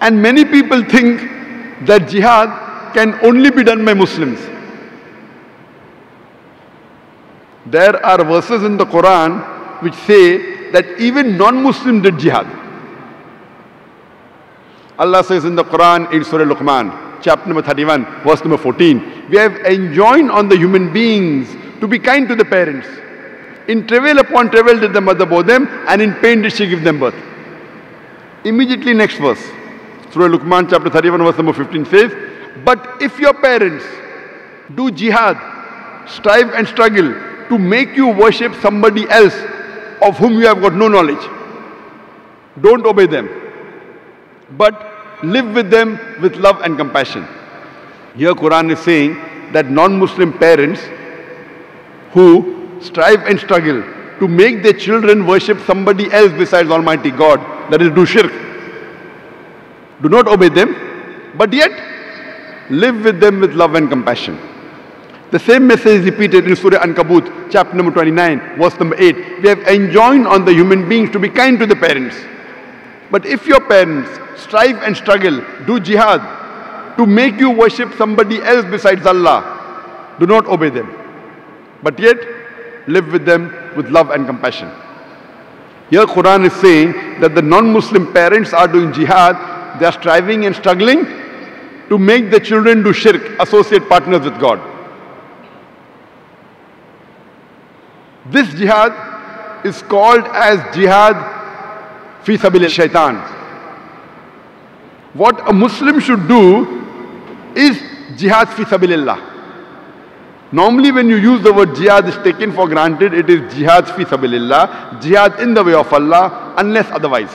And many people think that jihad can only be done by Muslims. There are verses in the Quran which say that even non-Muslims did jihad. Allah says in the Quran in Surah Luqman, chapter number 31, verse number 14, we have enjoined on the human beings to be kind to the parents. In travail upon travail did the mother bore them, and in pain did she give them birth. Immediately next verse, Surah Luqman chapter 31 verse number 15 says, but if your parents do jihad, strive and struggle to make you worship somebody else of whom you have got no knowledge, don't obey them, but live with them with love and compassion. Here Quran is saying that non-Muslim parents who strive and struggle to make their children worship somebody else besides Almighty God, that is do shirk, do not obey them, but yet live with them with love and compassion. The same message is repeated in Surah Ankabut, chapter number 29, verse number 8. We have enjoined on the human beings to be kind to the parents. But if your parents strive and struggle, do jihad, to make you worship somebody else besides Allah, do not obey them, but yet live with them with love and compassion. Here Quran is saying that the non-Muslim parents are doing jihad, they are striving and struggling to make the children do shirk, associate partners with God. This jihad is called as jihad fi sabil shaitan. What a Muslim should do is jihad fi sabilillah. Normally when you use the word jihad, is taken for granted, it is jihad fi sabilillah, jihad in the way of Allah, unless otherwise.